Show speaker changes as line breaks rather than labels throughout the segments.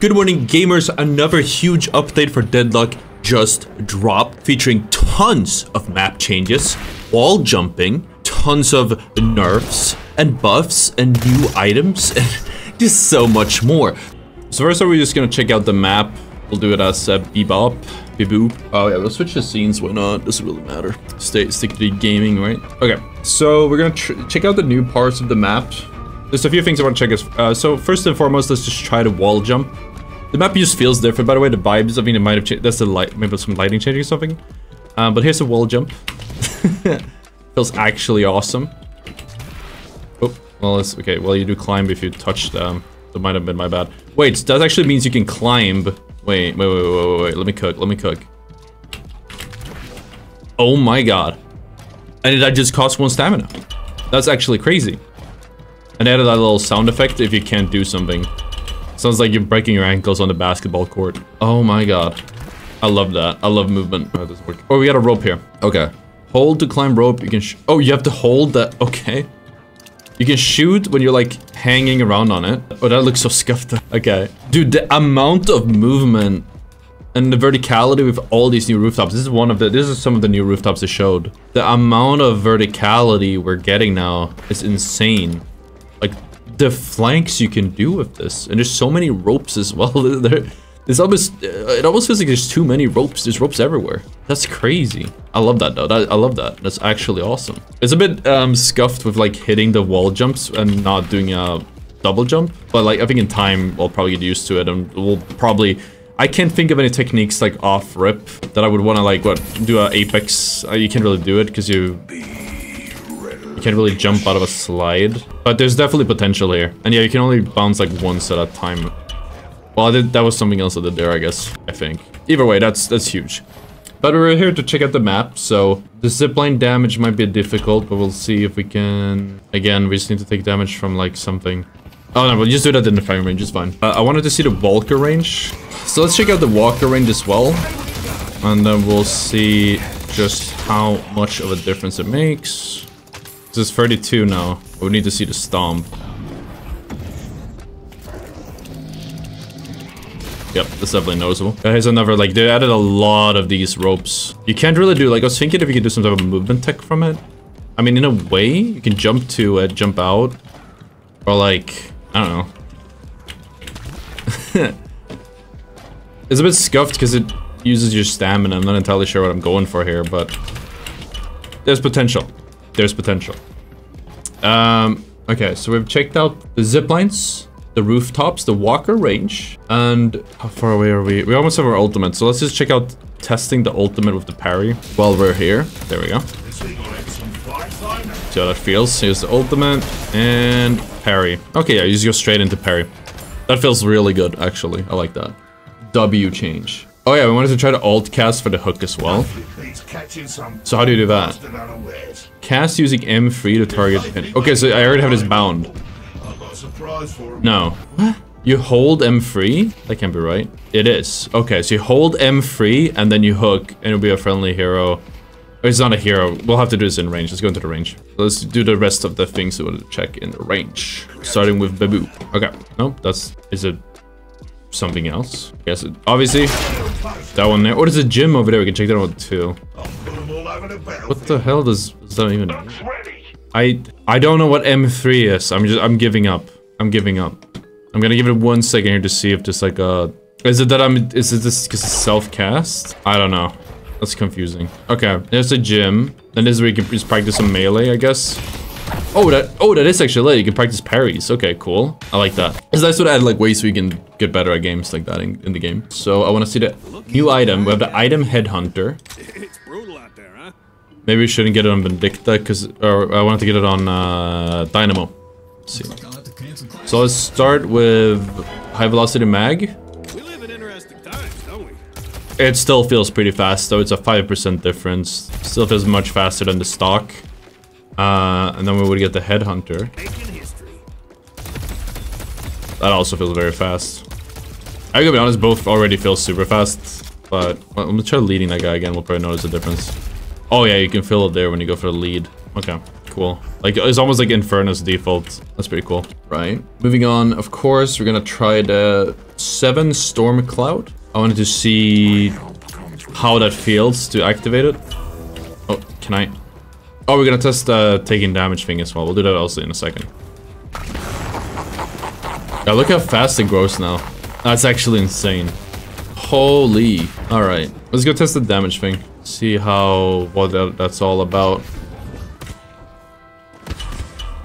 Good morning, gamers. Another huge update for Deadlock just dropped, featuring tons of map changes, wall jumping, tons of nerfs and buffs and new items, and just so much more. So first, we're just gonna check out the map. We'll do it as Bebop, Beboop. Oh yeah, we'll switch the scenes. Why not? Doesn't really matter. Stick to the gaming, right? Okay, so we're gonna check out the new parts of the map. There's a few things I want to check. So first and foremost, let's just try to wall jump. The map just feels different. By the way, the vibes, I mean, it might have changed. That's the light, maybe some lighting changing or something. But here's a wall jump. Feels actually awesome. Oh, well, it's okay. Well, you do climb if you touch them. That might have been my bad. Wait, that actually means you can climb. Wait. Let me cook. Oh my god. And that just costs 1 stamina. That's actually crazy. And added that little sound effect if you can't do something. Sounds like you're breaking your ankles on the basketball court. Oh my god. I love that. I love movement. Oh, it doesn't work. Oh, we got a rope here. Okay. Hold to climb rope. You can oh, you have to hold that. Okay. You can shoot when you're like hanging around on it. Oh, that looks so scuffed. Okay. Dude, the amount of movement and the verticality with all these new rooftops. This is some of the new rooftops they showed. The amount of verticality we're getting now is insane. Like the flanks you can do with this, and there's so many ropes as well. It almost feels like there's too many ropes. There's ropes everywhere. That's crazy. I love that though. I love that. That's actually awesome. It's a bit scuffed with like hitting the wall jumps and not doing a double jump, but like I think in time we'll probably get used to it, and we'll probably. I can't think of any techniques like off rip that I would want to like do a apex. You can't really do it because you can't really jump out of a slide, but there's definitely potential here. And yeah, you can only bounce like once at a time. Well, that was something else I did there, I guess. I think. Either way, that's huge. But we're here to check out the map, so the zipline damage might be difficult, but we'll see if we can. Again, we just need to take damage from like something. Oh no, we'll just do that in the firing range. It's fine. I wanted to see the walker range, so let's check out the walker range as well, and then we'll see just how much of a difference it makes. This is 32 now. We need to see the stomp. Yep, that's definitely noticeable. Here's another, like, they added a lot of these ropes. You can't really do, like, I was thinking if you could do some type of movement tech from it. I mean, in a way, you can jump to it, jump out. Or, like, I don't know. It's a bit scuffed because it uses your stamina. I'm not entirely sure what I'm going for here, but there's potential. There's potential. Okay, so we've checked out the zip lines, the rooftops, the walker range, and how far away are we? We almost have our ultimate, so let's just check out testing the ultimate with the parry while we're here. There we go. See how that feels. Here's the ultimate and parry. Okay, yeah, you just go straight into parry. That feels really good, actually. I like that. W change. Oh yeah, we wanted to try to alt cast for the hook as well. So how do you do that? Cast using M3 to target pin. Okay, so I already have this bound. No. What? You hold M3? That can't be right. It is. Okay, so you hold M3 and then you hook and it'll be a friendly hero. Oh, it's not a hero. We'll have to do this in range. Let's go into the range. Let's do the rest of the things we want to check in the range. Starting with Babu. Okay. Nope, that's... Is it something else? Yes, obviously. That one there. Oh, there's a gym over there. We can check that out too. What the hell does that even mean? I don't know what M3 is. I'm giving up. I'm giving up. I'm gonna give it 1 second here to see if there's like a... Is it this because it's self-cast? I don't know. That's confusing. Okay, there's a gym. Then this is where you can just practice some melee, I guess. Oh, that is actually lit. You can practice parries. Okay, cool. I like that. It's nice to add like ways so you can get better at games like that in the game. So I want to see the new item. We have the item headhunter.
It's brutal out there, huh?
Maybe we shouldn't get it on Vindicta or I wanted to get it on Dynamo. Let's see. So let's start with high velocity mag.
We live in interesting times, don't we?
It still feels pretty fast though. It's a 5% difference. Still feels much faster than the stock. And then we would get the headhunter. That also feels very fast. I gotta be honest, both already feel super fast. But well, let me try leading that guy again. We'll probably notice the difference. Oh yeah, you can feel it there when you go for the lead. Okay. Cool. Like, it's almost like Inferno's default. That's pretty cool. Right. Moving on, of course, we're gonna try the 7 Storm Cloud. I wanted to see how that feels to activate it. Oh, can I? Oh, we're gonna test the taking damage thing as well. We'll do that also in a second. Yeah, look how fast it grows now. That's actually insane. Holy. Alright, let's go test the damage thing. See what that's all about.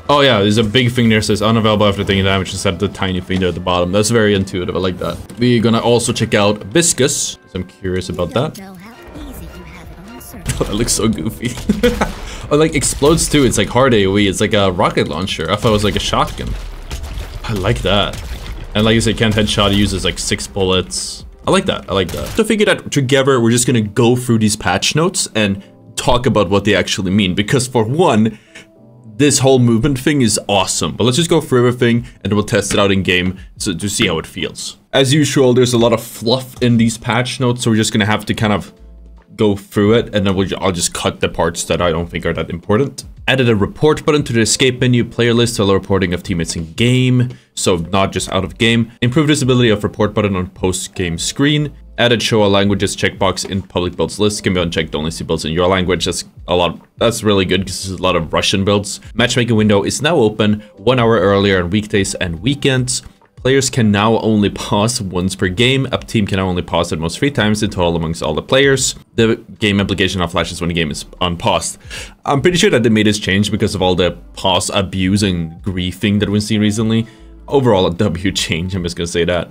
Oh yeah, there's a big thing there that says unavailable after taking damage instead of the tiny thing there at the bottom. That's very intuitive, I like that. We're gonna also check out Viscous, because I'm curious about that. Oh, that looks so goofy. Oh, like explodes too, it's like hard AoE, it's like a rocket launcher. I thought it was like a shotgun. I like that. And like I said, can't headshot, it uses like 6 bullets. I like that, I like that. So I figured that together, we're just gonna go through these patch notes and talk about what they actually mean. Because for one, this whole movement thing is awesome, but let's just go through everything and we'll test it out in game to see how it feels. As usual, there's a lot of fluff in these patch notes, so we're just gonna have to kind of go through it, and then I'll just cut the parts that I don't think are that important. Added a report button to the escape menu player list to allow reporting of teammates in game, so not just out of game. Improved visibility of report button on post-game screen. Added show all languages checkbox in public builds list. Can be unchecked to only see builds in your language. That's really good because there's a lot of Russian builds. Matchmaking window is now open 1 hour earlier on weekdays and weekends. Players can now only pause once per game. A team can now only pause at most 3 times in total amongst all the players. The game application now flashes when the game is unpaused. I'm pretty sure that they made this change because of all the pause abuse and griefing that we've seen recently. Overall, a W change, I'm just gonna say that.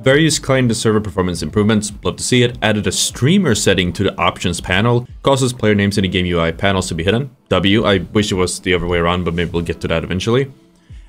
Various client and server performance improvements, love to see it. Added a streamer setting to the options panel, causes player names in the game UI panels to be hidden. W, I wish it was the other way around, but maybe we'll get to that eventually.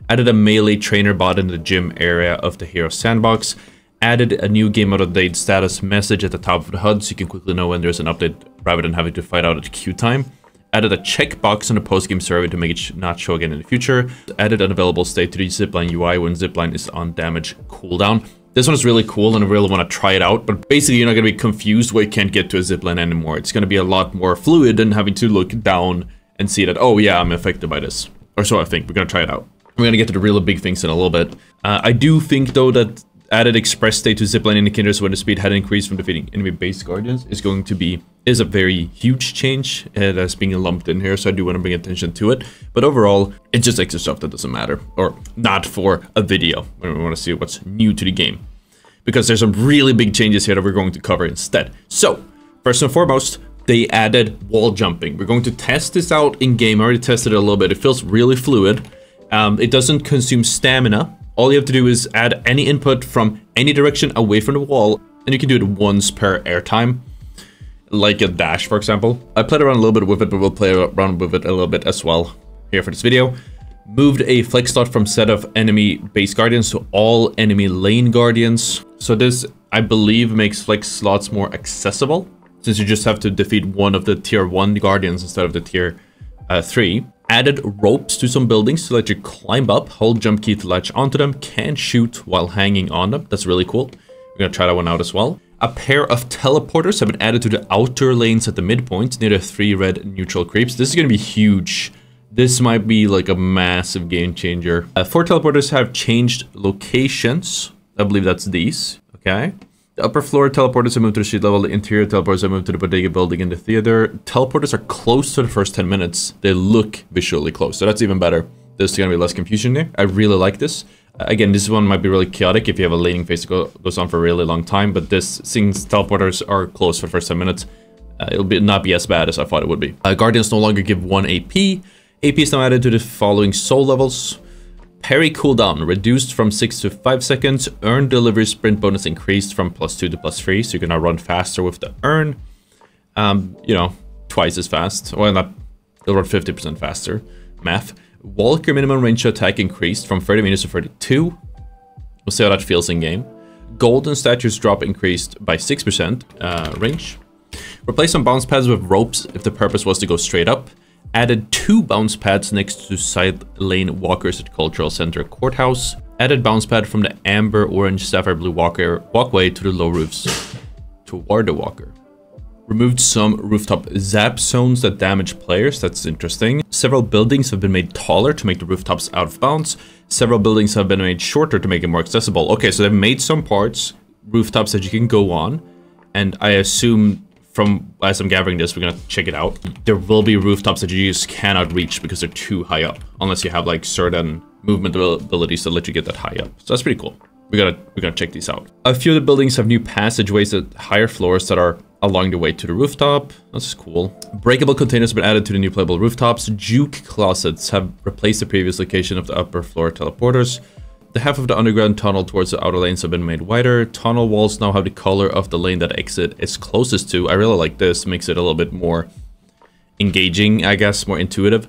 Added a melee trainer bot in the gym area of the hero sandbox. Added a new game mode update status message at the top of the HUD so you can quickly know when there's an update rather than having to fight out at queue time. Added a checkbox on the post-game survey to make it not show again in the future. Added an available state to the zipline UI when zipline is on damage cooldown. This one is really cool and I really want to try it out, but basically you're not going to be confused where you can't get to a zipline anymore. It's going to be a lot more fluid than having to look down and see that, oh yeah, I'm affected by this. Or so I think. We're going to try it out. We're going to get to the really big things in a little bit. I do think though that added express state to zipline indicators when the speed had increased from defeating enemy base guardians is a very huge change that's being lumped in here, so I do want to bring attention to it. But overall, it's just extra stuff that doesn't matter, or not for a video when we want to see what's new to the game. Because there's some really big changes here that we're going to cover instead. So, first and foremost, they added wall jumping. We're going to test this out in game. I already tested it a little bit. It feels really fluid. It doesn't consume stamina. All you have to do is add any input from any direction away from the wall, and you can do it once per airtime, like a dash, for example. I played around a little bit with it, but we'll play around with it a little bit as well here for this video. Moved a flex slot from set of enemy base guardians to all enemy lane guardians. So this, I believe, makes flex slots more accessible, since you just have to defeat one of the tier 1 guardians instead of the tier 3. Added ropes to some buildings to let you climb up, hold jump key to latch onto them, can shoot while hanging on them. That's really cool. We're gonna try that one out as well. A pair of teleporters have been added to the outer lanes at the midpoint near the 3 red neutral creeps. This is gonna be huge. This might be like a massive game changer. 4 teleporters have changed locations. I believe that's these, okay? The upper floor teleporters have moved to the street level. The interior teleporters have moved to the bodega building in the theater. Teleporters are close to the first 10 minutes. They look visually close, so that's even better. There's gonna be less confusion there. I really like this. Again, this one might be really chaotic if you have a laning phase that goes on for a really long time, but since teleporters are close for the first 10 minutes, it'll not be as bad as I thought it would be. Guardians no longer give 1 AP. AP is now added to the following soul levels. Parry cooldown reduced from 6 to 5 seconds. Earn delivery sprint bonus increased from +2 to +3, so you can now run faster with the earn. You know, twice as fast. Well, it'll run 50% faster. Math. Walker minimum range attack increased from 30 meters to 32. We'll see how that feels in game. Golden statues drop increased by 6% range. Replace some bounce pads with ropes if the purpose was to go straight up. Added 2 bounce pads next to side lane walkers at Cultural Center Courthouse. Added bounce pad from the amber, orange, sapphire blue walkway to the low roofs toward the walker. Removed some rooftop zap zones that damage players. That's interesting. Several buildings have been made taller to make the rooftops out of bounds. Several buildings have been made shorter to make it more accessible. Okay, so they've made some parts, rooftops that you can go on. And I assume from, as I'm gathering this, we're gonna check it out. There will be rooftops that you just cannot reach because they're too high up. Unless you have like certain movement abilities that let you get that high up. So that's pretty cool. We're gonna check these out. A few of the buildings have new passageways at higher floors that are along the way to the rooftop. That's cool. Breakable containers have been added to the new playable rooftops. Juke closets have replaced the previous location of the upper floor teleporters. The half of the underground tunnel towards the outer lanes have been made wider. Tunnel walls now have the color of the lane that exit is closest to. I really like this. Makes it a little bit more engaging, I guess, more intuitive.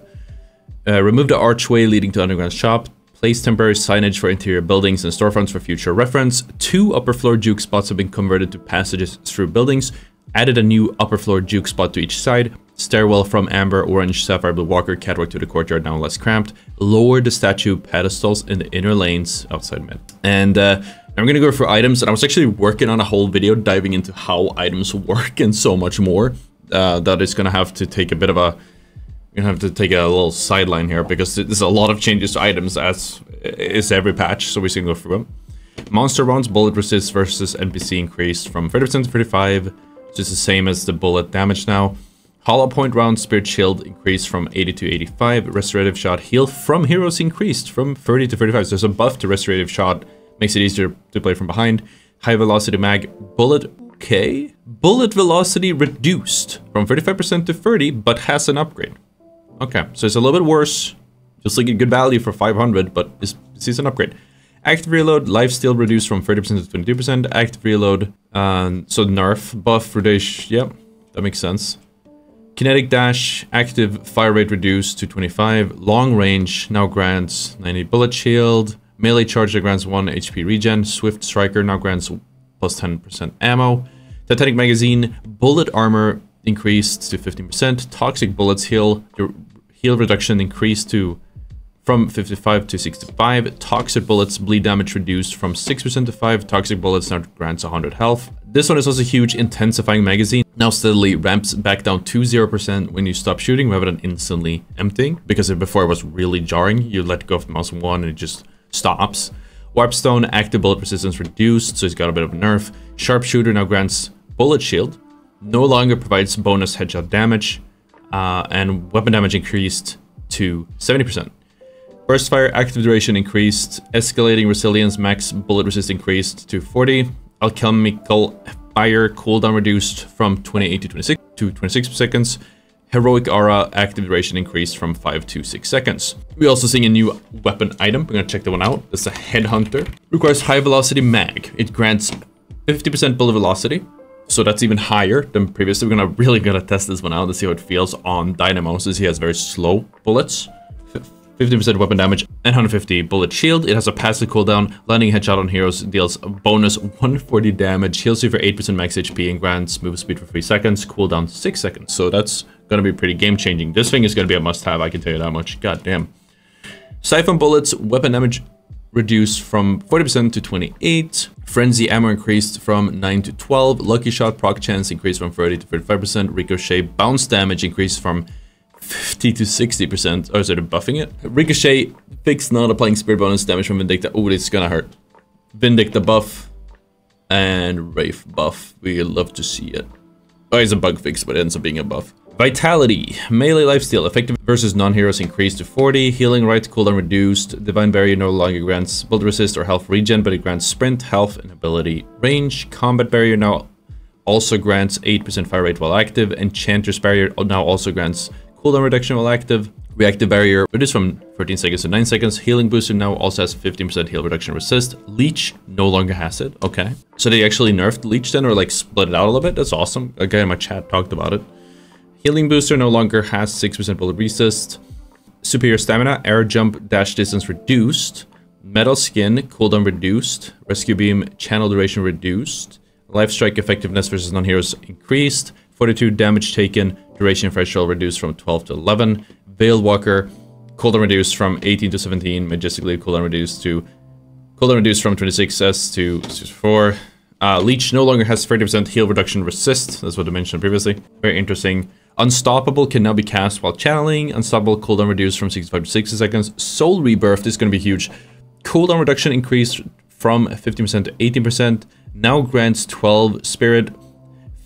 Remove the archway leading to underground shop. Place temporary signage for interior buildings and storefronts for future reference. 2 upper floor juke spots have been converted to passages through buildings. Added a new upper floor juke spot to each side. Stairwell from amber, orange, sapphire, blue walker, catwalk to the courtyard, now less cramped. Lower the statue pedestals in the inner lanes outside mid. And I'm gonna go for items, and I was actually working on a whole video diving into how items work and so much more. That is gonna have to take a bit of a, you're gonna have to take a little sideline here because there's a lot of changes to items as is every patch, so we're just gonna go through them. Monster rounds, bullet resist versus NPC increased from 30% to 35%. Just the same as the bullet damage now. Hollow point round, spirit shield increased from 80 to 85. Restorative shot, heal from heroes increased from 30 to 35. So there's a buff to restorative shot, makes it easier to play from behind. High velocity mag, bullet, okay. Bullet velocity reduced from 35% to 30, but has an upgrade. Okay, so it's a little bit worse. Just like a good value for 500, but it's an upgrade. Active reload, lifesteal reduced from 30% to 22%. Active reload, so nerf, buff, reduce, yep, that makes sense. Kinetic dash, active fire rate reduced to 25. Long range now grants 90 bullet shield. Melee charge that grants 1 HP regen. Swift striker now grants plus 10% ammo. Titanic magazine, bullet armor increased to 15%. Toxic bullets heal reduction increased to from 55 to 65. Toxic bullets bleed damage reduced from 6% to 5. Toxic bullets now grants 100 health. This one is also huge. Intensifying magazine now steadily ramps back down to 0% when you stop shooting rather than instantly emptying, because before it was really jarring. You let go of the mouse 1 and it just stops. Warpstone, active bullet resistance reduced, so it's got a bit of a nerf. Sharpshooter now grants bullet shield, no longer provides bonus headshot damage, and weapon damage increased to 70%. Burst fire active duration increased. Escalating resilience max bullet resist increased to 40. Alchemical fire cooldown reduced from 28 to 26 seconds. Heroic aura active duration increased from 5 to 6 seconds. We're also seeing a new weapon item. We're gonna check that one out. It's a headhunter. Requires high velocity mag. It grants 50% bullet velocity, so that's even higher than previously. We're really gonna test this one out to see how it feels on Dynamo, since he has very slow bullets. 50% weapon damage and 150 bullet shield. It has a passive cooldown. Landing headshot on heroes deals a bonus 140 damage. Heals you for 8% max HP and grants move speed for 3 seconds. Cooldown 6 seconds. So that's gonna be pretty game changing. This thing is gonna be a must have, I can tell you that much. God damn. Siphon bullets, weapon damage reduced from 40% to 28. Frenzy ammo increased from 9 to 12. Lucky shot proc chance increased from 30 to 35%. Ricochet bounce damage increased from 50 to 60%. Oh, so they're buffing it. Ricochet fixed not applying spirit bonus damage from Vindicta. Oh, it's gonna hurt. Vindicta buff and Wraith buff. We love to see it. Oh, it's a bug fix, but it ends up being a buff. Vitality, melee lifesteal, effective versus non-heroes increased to 40. Healing right cooldown reduced. Divine barrier no longer grants bullet resist or health regen, but it grants sprint, health, and ability range. Combat barrier now also grants 8% fire rate while active. Enchantress barrier now also grants cooldown reduction while active. Reactive barrier reduced from 13 seconds to 9 seconds. Healing booster now also has 15% heal reduction resist. Leech no longer has it. Okay. So they actually nerfed Leech then, or like split it out a little bit. That's awesome. A guy in my chat talked about it. Healing booster no longer has 6% bullet resist. Superior stamina, air jump, dash distance reduced. Metal skin, cooldown reduced. Rescue beam, channel duration reduced. Life strike effectiveness versus non-heroes increased. 42 damage taken, duration threshold reduced from 12 to 11. Veil Walker, cooldown reduced from 18 to 17. Majestically, cooldown reduced from 26s to 64. Leech no longer has 30% heal reduction resist. That's what I mentioned previously. Very interesting. Unstoppable can now be cast while channeling. Unstoppable cooldown reduced from 65 to 60 seconds. Soul Rebirth is going to be huge. Cooldown reduction increased from 15% to 18%. Now grants 12 spirit.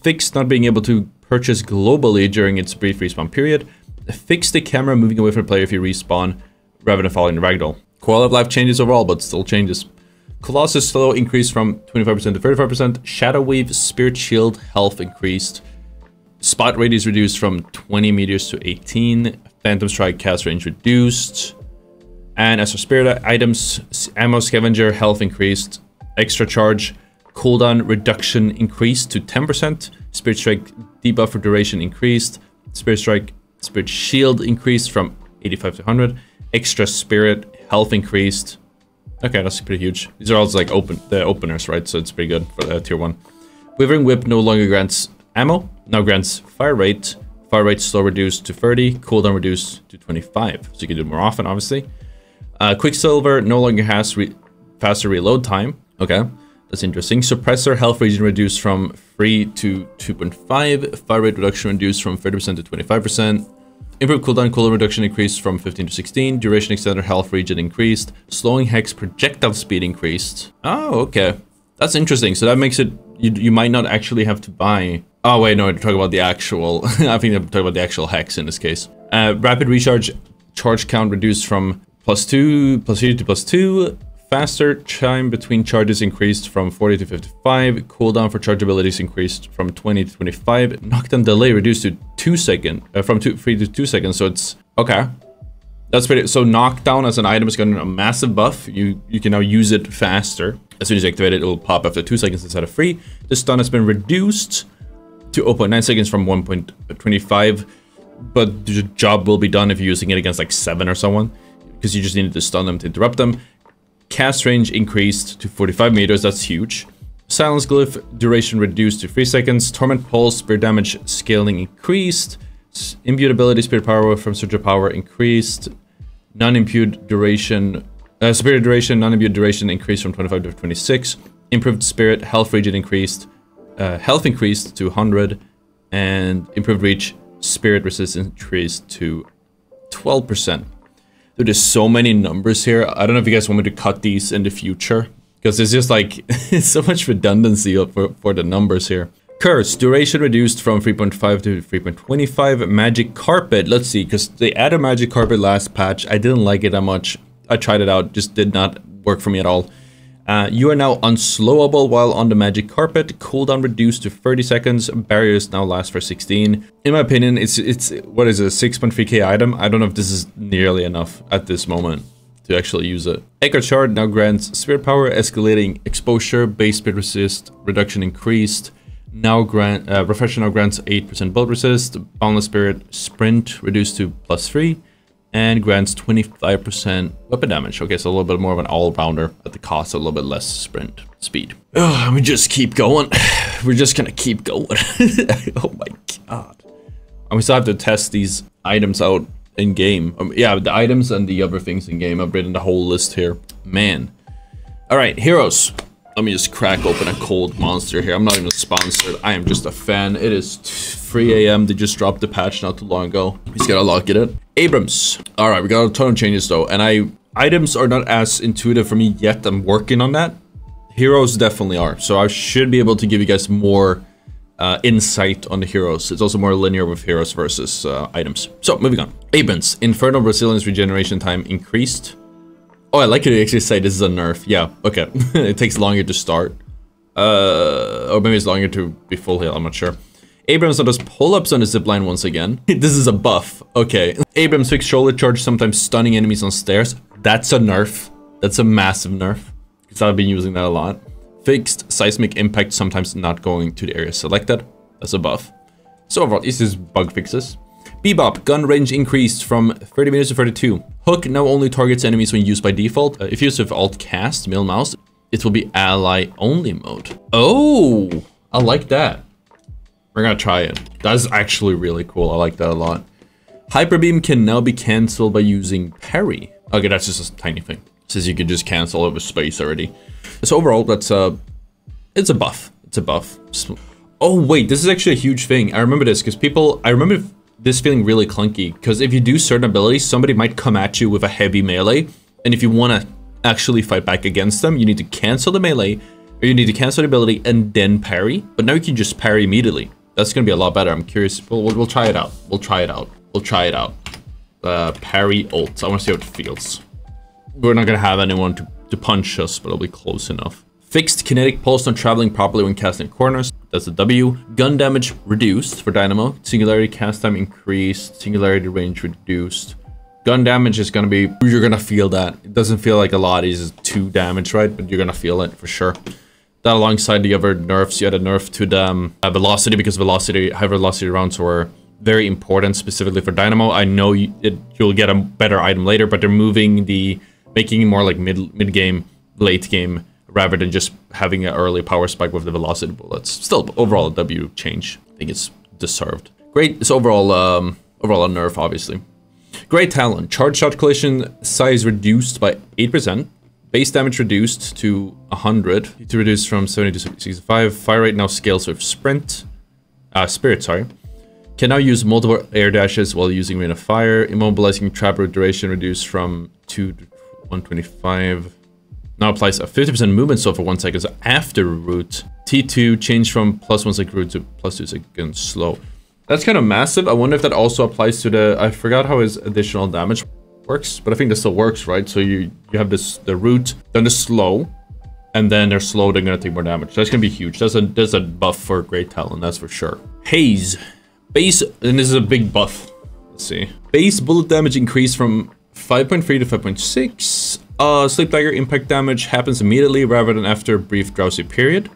Fixed not being able to purchase globally during its brief respawn period. Fix the camera moving away from the player if you respawn rather than following the ragdoll. Quality of life changes overall, but still changes. Colossus slow increased from 25% to 35%. Shadow Wave Spirit Shield health increased. Spot radius reduced from 20 meters to 18. Phantom Strike cast range reduced. And as for spirit items, ammo scavenger health increased. Extra charge cooldown reduction increased to 10%. Spirit Strike debuff for duration increased. Spirit Strike Spirit Shield increased from 85 to 100. Extra spirit health increased. Okay, that's pretty huge. These are also like the openers, right? So it's pretty good for the tier 1. Withering Whip no longer grants ammo. Now grants fire rate. Fire rate slow reduced to 30. Cooldown reduced to 25. So you can do it more often, obviously. Quicksilver no longer has faster reload time. Okay, that's interesting. Suppressor health regen reduced from 3 to 2.5. Fire rate reduction reduced from 30% to 25%. Improved cooldown reduction increased from 15 to 16. Duration extender health regen increased. Slowing hex projectile speed increased. Oh, okay. That's interesting. So that makes it, you might not actually have to buy. Oh, wait, no, I'm talking about the actual, I think I'm talking about the actual hex in this case. Rapid recharge charge count reduced from +2 to +2. Faster time between charges increased from 40 to 55. Cooldown for charge abilities increased from 20 to 25. Knockdown delay reduced to 2 seconds, from 3 to 2 seconds. So it's okay. That's pretty. So knockdown as an item is getting a massive buff. You can now use it faster. As soon as you activate it, it will pop after 2 seconds instead of 3. The stun has been reduced to 0.9 seconds from 1.25. But the job will be done if you're using it against like 7 or someone, because you just needed to stun them to interrupt them. Cast range increased to 45 meters, that's huge. Silence Glyph duration reduced to 3 seconds. Torment Pulse, Spirit damage scaling increased. Imbued ability, Spirit power from Surge of Power increased. Non-imbued duration, Spirit duration, non-imbued duration increased from 25 to 26. Improved Spirit, health regen increased. Health increased to 100. And improved reach, Spirit resistance increased to 12%. There's so many numbers here. I don't know if you guys want me to cut these in the future, because it's just like so much redundancy for the numbers here. Curse duration reduced from 3.5 to 3.25. Magic Carpet, let's see, because they added Magic Carpet last patch. I didn't like it that much. I tried it out, just did not work for me at all. You are now unslowable while on the Magic Carpet. Cooldown reduced to 30 seconds. Barriers now last for 16. In my opinion, it's what is it, a 6.3k item? I don't know if this is nearly enough at this moment to actually use it. Echo Shard now grants Spirit Power, escalating exposure, base speed resist, reduction increased. Now Refresher now grants 8% bullet resist. Boundless Spirit Sprint reduced to +3. And grants 25% weapon damage. Okay, so a little bit more of an all-rounder at the cost of a little bit less sprint speed. Oh, we just keep going. We're just gonna keep going. Oh my god. And we still have to test these items out in game. Yeah, the items and the other things in game. I've written the whole list here. Man. All right, heroes. Let me just crack open a cold monster here. I'm not even sponsored. I am just a fan. It is 3 a.m. They just dropped the patch not too long ago. We just gotta lock it in. Abrams. All right, we got a ton of changes though. And items are not as intuitive for me yet. I'm working on that. Heroes definitely are. So I should be able to give you guys more insight on the heroes. It's also more linear with heroes versus items. So moving on. Abrams. Infernal Resilience regeneration time increased. Oh, I like it to actually say this is a nerf. Yeah, okay. It takes longer to start. Or maybe it's longer to be full heal, I'm not sure. Abrams does pull-ups on the zipline once again. This is a buff. Okay. Abrams fixed shoulder charge, sometimes stunning enemies on stairs. That's a nerf. That's a massive nerf, because I've been using that a lot. Fixed seismic impact, sometimes not going to the area selected. That's a buff. So overall, this is bug fixes. Bebop, gun range increased from 30 meters to 32. Hook now only targets enemies when used by default. If used with alt cast, middle mouse, it will be ally only mode. Oh, I like that. We're gonna try it. That's actually really cool. I like that a lot. Hyper beam can now be cancelled by using parry. Okay, that's just a tiny thing. It says you can just cancel it with space already. So overall, that's It's a buff. It's a buff. Oh wait, this is actually a huge thing. I remember this because I remember this feeling really clunky because if you do certain abilities, somebody might come at you with a heavy melee, and if you want to actually fight back against them, you need to cancel the melee, or you need to cancel the ability and then parry. But now you can just parry immediately. That's gonna be a lot better. I'm curious. We'll try it out. We'll try it out. We'll try it out. Parry ult. I want to see how it feels. We're not gonna have anyone to punch us, but it'll be close enough. Fixed kinetic pulse on traveling properly when casting corners. That's a W. Gun damage reduced for Dynamo. Singularity cast time increased. Singularity range reduced. Gun damage is gonna be, you're gonna feel that. It doesn't feel like a lot. It's just 2 damage, right? But you're gonna feel it for sure. That alongside the other nerfs, you had a nerf to the velocity because high velocity rounds were very important specifically for Dynamo. I know you'll get a better item later, but they're making it more like mid game, late game, rather than just having an early power spike with the velocity bullets. Still, overall a W change. I think it's deserved. Great. It's overall a nerf, obviously. Great talent. Charge shot collision size reduced by 8%. Base damage reduced to 100. To reduce from 70 to 65. Fire rate now scales with spirit, sorry. Can now use multiple air dashes while using rate of fire. Immobilizing trap root duration reduced from 2 to 125. Now applies a 50% movement slow for 1 second. So after root. T2 changed from +1 second root to +2 second slow. That's kind of massive. I wonder if that also applies to the, I forgot how his additional damage works, but I think this still works, right? So you have the root, then the slow, and then they're slow, they're gonna take more damage. That's gonna be huge. That's a buff for Great Talon, that's for sure. Haze. Base, and this is a big buff. Let's see. Base bullet damage increased from 5.3 to 5.6. Sleep Dagger impact damage happens immediately rather than after a brief drowsy period.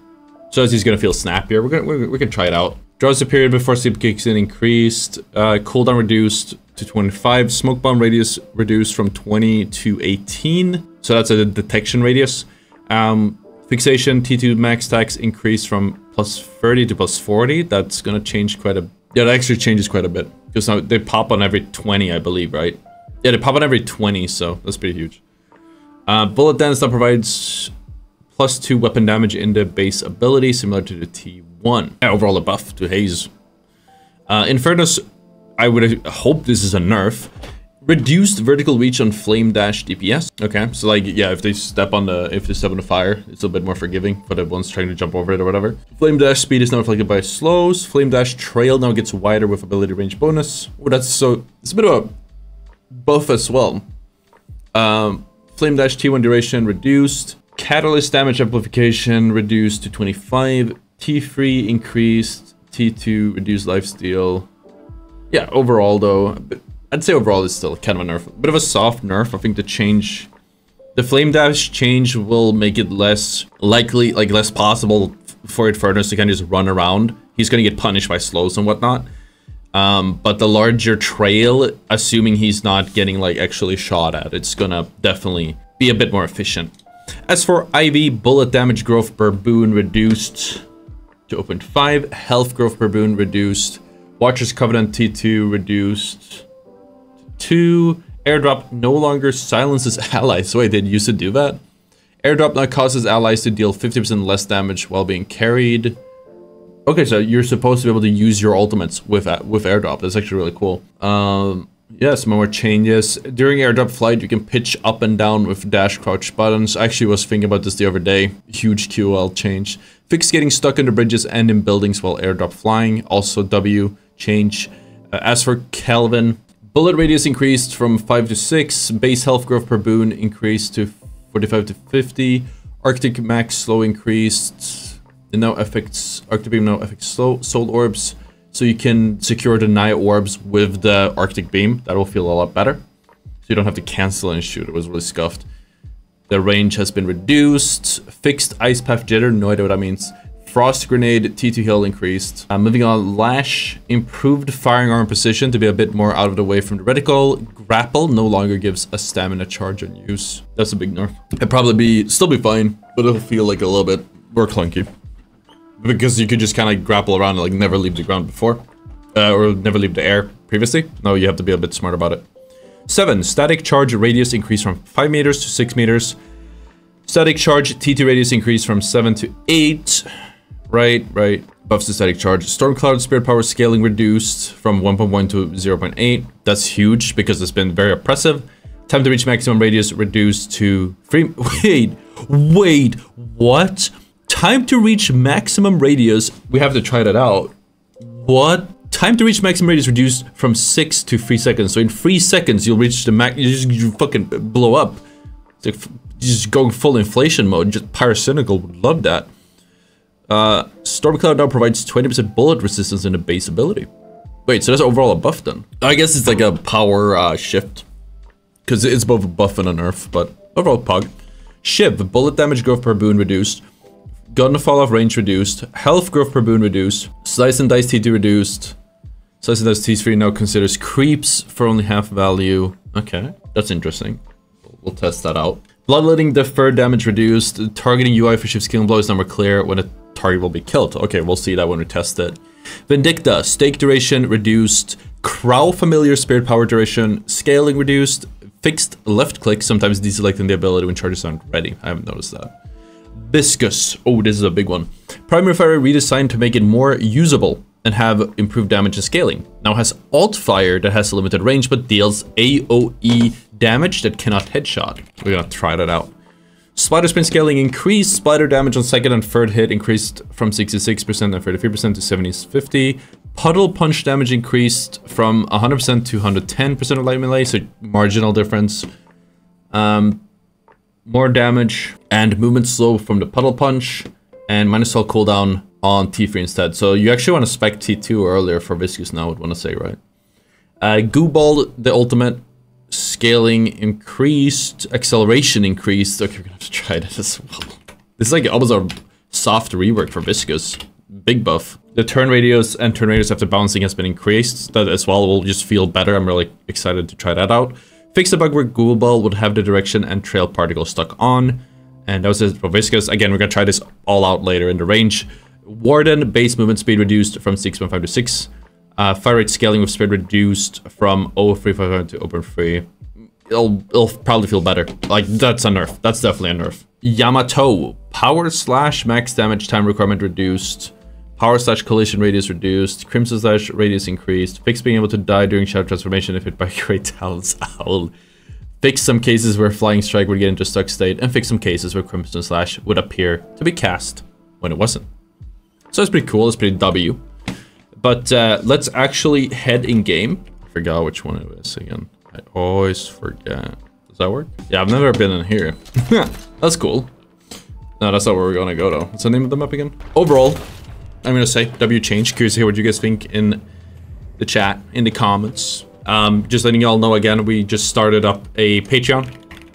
So as he's gonna feel snappier, we can try it out. Drowsy period before sleep kicks in increased. Cooldown reduced to 25. Smoke bomb radius reduced from 20 to 18. So that's a detection radius. Fixation T2 max tax increased from +30 to +40. That's gonna change quite a. Yeah, that actually changes quite a bit because now they pop on every 20, I believe, right? Yeah, they pop on every 20, so that's pretty huge. Bullet dance that provides +2 weapon damage in the base ability, similar to the T1. Yeah, overall a buff to Haze. In fairness, I would hope this is a nerf. Reduced vertical reach on flame dash DPS. Okay, so like, yeah, if they step on the fire, it's a bit more forgiving for the ones trying to jump over it or whatever. Flame dash speed is now affected by slows. Flame dash trail now gets wider with ability range bonus. Oh, it's a bit of a buff as well. Flame dash T1 duration reduced. Catalyst damage amplification reduced to 25. T3 increased. T2 reduced lifesteal. Yeah, overall though, I'd say overall it's still kind of a nerf. A bit of a soft nerf. I think the flame dash change will make it less likely, like less possible for Infernus to kind of just run around. He's gonna get punished by slows and whatnot. But the larger trail, assuming he's not getting like actually shot at, it's gonna definitely be a bit more efficient. As for IV, bullet damage growth per boon reduced to 0.5. Health growth per boon reduced. Watcher's Covenant T2 reduced to 2. Airdrop no longer silences allies. So wait, they used to do that? Airdrop now causes allies to deal 50% less damage while being carried. Okay, so you're supposed to be able to use your ultimates with airdrop. That's actually really cool. Yeah, some more changes. During airdrop flight, you can pitch up and down with dash crouch buttons. I actually was thinking about this the other day. Huge QL change. Fix getting stuck under bridges and in buildings while airdrop flying. Also W change. As for Kelvin, bullet radius increased from 5 to 6. Base health growth per boon increased to 45 to 50. Arctic max slow increased. It now affects Arctic beam now affects soul orbs. So you can secure the Naya orbs with the Arctic beam. That will feel a lot better. So you don't have to cancel and shoot. It was really scuffed. The range has been reduced. Fixed ice path jitter. No idea what that means. Frost grenade T2 heal increased. Moving on, Lash improved firing arm position to be a bit more out of the way from the reticle. Grapple no longer gives a stamina charge on use. That's a big nerf. It'd probably still be fine, but it'll feel like a little bit more clunky. Because you could just kind of grapple around and like never leave the ground before. Or never leave the air previously. No, you have to be a bit smart about it. 7. Static charge radius increased from 5 meters to 6 meters. Static charge, T2 radius increased from 7 to 8. Right. Buffs to static charge. Storm cloud spirit power scaling reduced from 1.1 to 0.8. That's huge because it's been very oppressive. Time to reach maximum radius reduced to 3. Wait, what? Time to reach maximum radius. We have to try that out. What? Time to reach maximum radius reduced from 6 to 3 seconds. So in 3 seconds, you'll reach the max. You fucking blow up. It's like just going full inflation mode. Just Pyrocynical would love that. Storm Cloud now provides 20% bullet resistance in the base ability. Wait, so that's overall a buff then? I guess it's like a power shift. Because it's both a buff and a nerf, but overall pug. Shiv, bullet damage growth per boon reduced. Gun fall off range reduced. Health growth per boon reduced. Slice and Dice T2 reduced. Slice and Dice T3 now considers creeps for only half value. Okay, that's interesting. We'll test that out. Bloodletting deferred damage reduced. Targeting UI for Shiv's killing blow is number clear when a target will be killed. Okay, we'll see that when we test it. Vindicta, stake duration reduced. Crow familiar spirit power duration. Scaling reduced. Fixed left click, sometimes deselecting the ability when charges aren't ready. I haven't noticed that. Viscous. Oh, this is a big one. Primary Fire redesigned to make it more usable and have improved damage and scaling. Now has Alt Fire that has a limited range but deals AoE damage that cannot headshot. We're gonna try that out. Spider Spin scaling increased. Spider damage on second and third hit increased from 66% and 33% to 70-50. Puddle punch damage increased from 100% to 110% of light melee, so marginal difference. More damage and movement slow from the puddle punch, and minus all cooldown on T3 instead. So you actually want to spec T2 earlier for Viscous now, I would want to say, right? Goo Ball, the ultimate, scaling increased, acceleration increased. Okay, we're gonna have to try that as well. This is like almost a soft rework for Viscous. Big buff. The turn radius and turn radius after bouncing has been increased. That as well will just feel better. I'm really excited to try that out. Fix the bug where Google Ball would have the direction and trail particle stuck on. And that was it for Viscous. Again, we're gonna try this all out later in the range. Warden, base movement speed reduced from 6.5 to 6. Fire rate scaling with speed reduced from 0.355 to 0.3. It'll probably feel better. Like, that's a nerf. That's definitely a nerf. Yamato, power slash max damage time requirement reduced. Power slash collision radius reduced. Crimson slash radius increased. Fix being able to die during shadow transformation if hit by Great Talon's Owl. Fix some cases where Flying Strike would get into stuck state. And fix some cases where Crimson Slash would appear to be cast when it wasn't. So that's pretty cool. It's pretty W. But let's actually head in game. I forgot which one it was again. I always forget. Does that work? Yeah, I've never been in here. That's cool. No, that's not where we're gonna go though. What's the name of the map again? Overall, I'm gonna say W change. Curious to hear what you guys think in the chat, in the comments. Just letting y'all know again, we just started up a Patreon.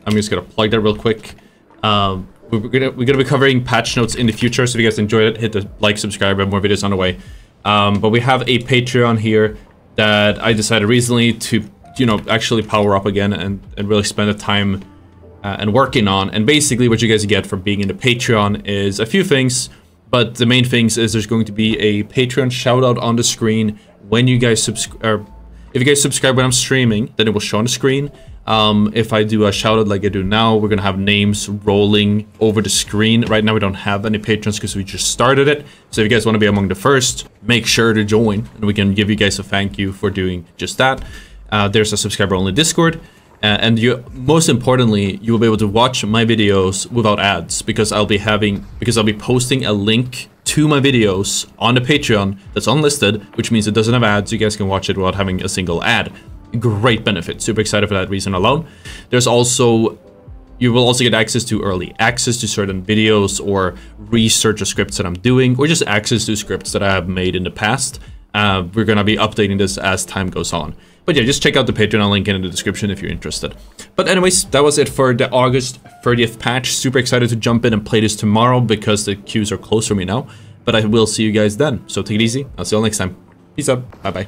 I'm just gonna plug that real quick. We're gonna be covering patch notes in the future, so if you guys enjoyed it, hit the like, subscribe, and more videos on the way. But we have a Patreon here that I decided recently to, you know, actually power up again and really spend the time and working on. And basically what you guys get for being in the Patreon is a few things, but the main things is there's going to be a Patreon shout out on the screen when you guys subscribe. If you guys subscribe when I'm streaming, then it will show on the screen. If I do a shout out like I do now, we're gonna have names rolling over the screen. Right now we don't have any patrons because we just started it. So if you guys want to be among the first, make sure to join and we can give you guys a thank you for doing just that. There's a subscriber only Discord. And most importantly, you will be able to watch my videos without ads because I'll be posting a link to my videos on the Patreon that's unlisted, which means it doesn't have ads. You guys can watch it without having a single ad. Great benefit. Super excited for that reason alone. There's also, you will also get access to early access to certain videos or research of scripts that I'm doing, or just access to scripts that I have made in the past. We're gonna be updating this as time goes on. But yeah, just check out the Patreon link in the description if you're interested. But anyways, that was it for the August 30th patch. Super excited to jump in and play this tomorrow because the queues are close for me now. But I will see you guys then. So take it easy. I'll see you all next time. Peace out. Bye-bye.